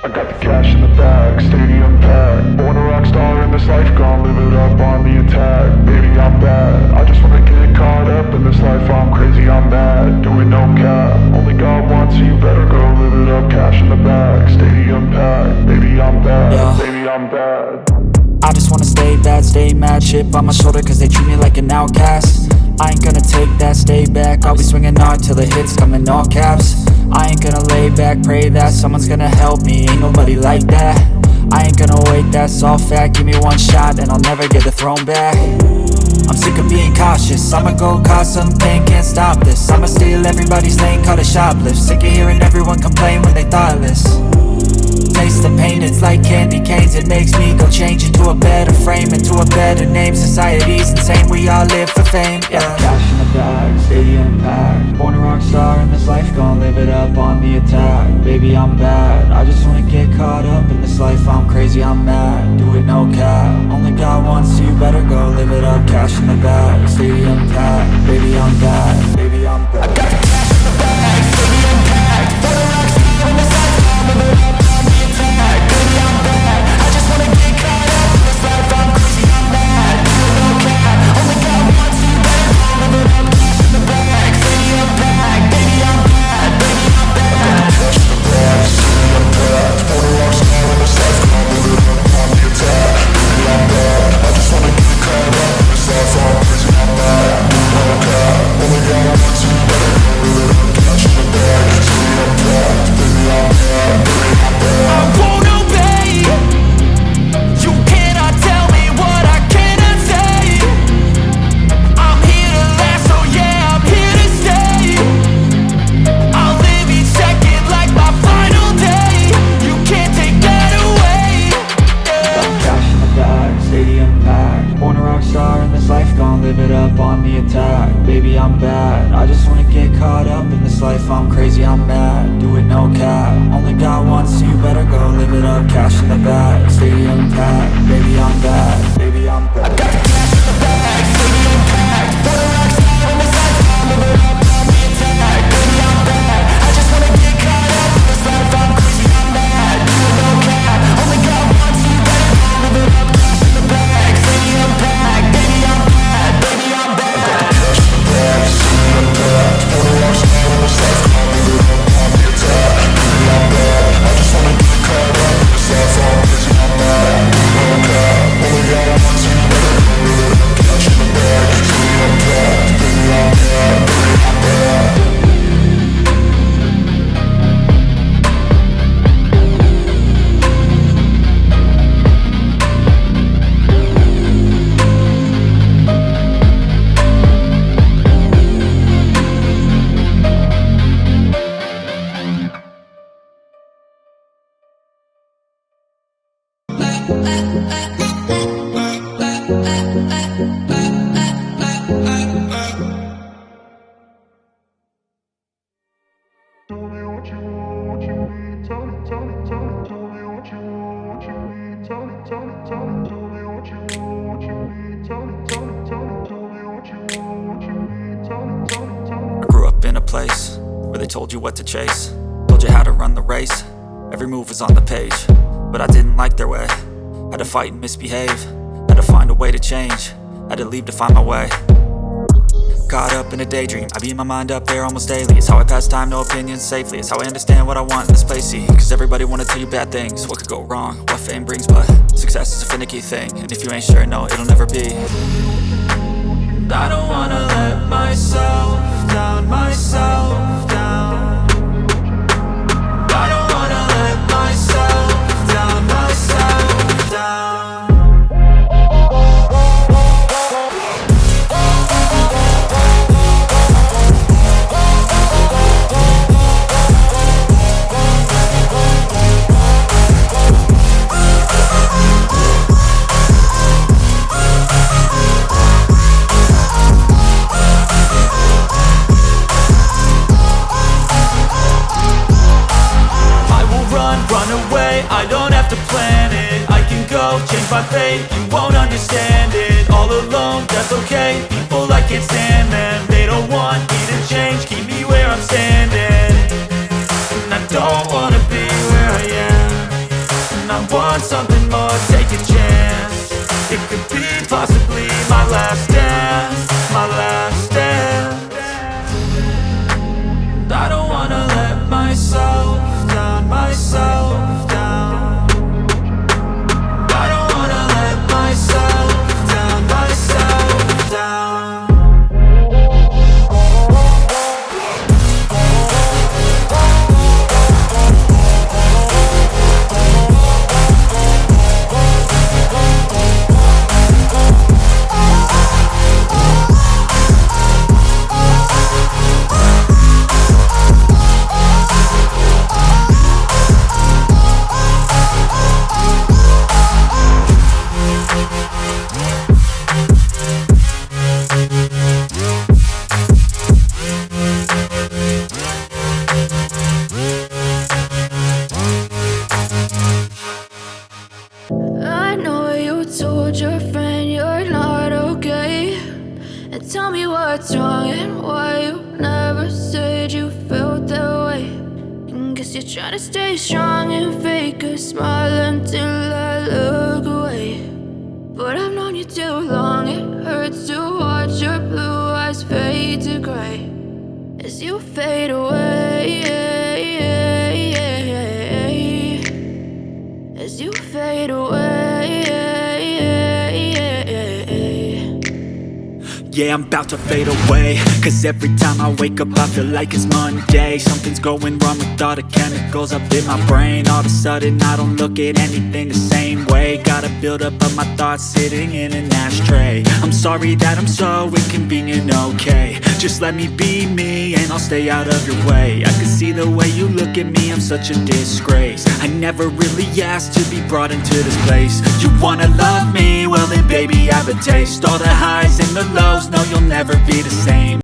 I got the cash in the bag, stadium packed. Born a rock star in this life, gon' live it up on the attack. Baby, I'm bad, I just wanna get caught up in this life. I'm crazy, I'm mad, doing no cap. Only got one, so you better go live it up. Cash in the bag, stadium packed. Baby, I'm bad, Yeah. baby, I'm bad. I just wanna stay bad, stay mad. Chip on my shoulder cause they treat me like an outcast. I ain't gonna take that, stay back. I'll be swinging hard till the hits come in all caps. I ain't gonna lay back, pray that someone's gonna help me. Ain't nobody like that. I ain't gonna wait, that's all fact. Give me one shot and I'll never get the throne back. I'm sick of being cautious, I'ma go cause some pain, can't stop this. I'ma steal everybody's lane, call it shoplift. Sick of hearing everyone complain when they thoughtless. Taste the pain, it's like candy canes. It makes me go change into a better frame, into a better name. Society's insane, we all live for fame, yeah. Cash in the bag, stadium packed. Born a rock star in this life, gon' live it up on the attack. Baby, I'm bad, I just wanna get caught up in this life. I'm crazy, I'm mad, do it no cap. Only got one, so you better go live it up. Cash in the bag, stadium packed. Baby, I'm bad, baby, I'm bad. I got the cash in the bag, stadium packed. Born a rock star in this life, gon' live it up on the attack. Baby, I'm bad, I just wanna get caught up in this life. I'm crazy, I'm mad, do it no cap. Only got one, so you better go live it up. Cash in the bag, stadium packed. Baby, I'm bad, baby, I'm bad. Cash in the bag, stadium packed. Born a rock star in this life, gon' live it up on the attack. Baby, I'm bad, I just wanna get caught up in this life. I'm crazy, I'm mad, do it no cap. Only got one, so you better go live it up. Cash in the bag, stadium packed. Baby, I'm bad, baby, I'm bad. I won't obey. You cannot tell me what I cannot say. I'm here to last, so yeah, I'm here to stay. I'll live each second like my final day. You can't take that away, yeah. Cash in the bag, stadium packed. Born a rock star in this life, gon' live it up on the attack. Baby, I'm bad, I just wanna get caught up in this life. I'm crazy, I'm mad, do it no cap. Only got one, so you better go live it up. Cash in the bag, stadium packed. Baby, I'm bad, baby, I'm bad. I got the cash in the bag, stadium packed. Born a rock star in this life, gon' live it up on the attack. Baby, I'm bad, I just wanna get caught up in this life. I'm crazy, I'm mad, do it no cap. Only got one, so you better go live it up. Cash in the bag, stadium packed. Baby, I'm bad, baby, I'm bad. Cash in the bag, stadium packed. Born a rock star in this life, gon' live it up on the attack. Baby, I'm bad, I just wanna get caught up in this life. I'm crazy, I'm mad, do it no cap. Only got one, so you better go live it up. Cash in the bag, stadium packed. Baby, I'm bad, baby, I'm bad. Tell me what you want, what you need. Tell me, tell me, tell me. Tell me what you want, what you need. Tell me, tell me, tell me. Tell me what you want, what you need. Tell me, tell me, tell me. Tell me what you want, what you need. Tell me, tell me, tell me. I grew up in a place where they told you what to chase, told you how to run the race. Every move was on the page, but I didn't like their way. Had to fight and misbehave, had to find a way to change, had to leave to find my way. Caught up in a daydream, I beat my mind up there almost daily. It's how I pass time, no opinions safely. It's how I understand what I want in this place, see. Cause everybody wanna tell you bad things, what could go wrong, what fame brings. But success is a finicky thing, and if you ain't sure, no, it'll never be. I don't wanna let myself down, myself down. I don't wanna let myself down, myself down. I don't have to plan it, I can go change my fate. You won't understand it, all alone, that's okay. People, I can't stand them, they don't want me to change. Keep me where I'm standing, and I don't wanna be where I am. want something more, take a chance. It could be possibly my last dance, my last dance. I don't wanna let myself down, myself down. I don't wanna let myself down, myself down. I know you told your friend you're not okay, and tell me what's wrong and why you never said you felt that way. And guess you're trying to stay strong and fake a smile until I look away. But I've known you too long, it hurts to watch your blue eyes fade to gray as you fade away, as you fade away. Yeah, I'm about to fade away, cause every time I wake up I feel like it's Monday. Something's going wrong with all the chemicals up in my brain. All of a sudden I don't look at anything the same way. Gotta build up of my thoughts sitting in an ashtray. I'm sorry that I'm so inconvenient, okay. Just let me be me and I'll stay out of your way. I can see the way you look at me, I'm such a disgrace. I never really asked to be brought into this place. You wanna love me? Well then baby, I have a taste. All the highs and the lows, no, you'll never be the same.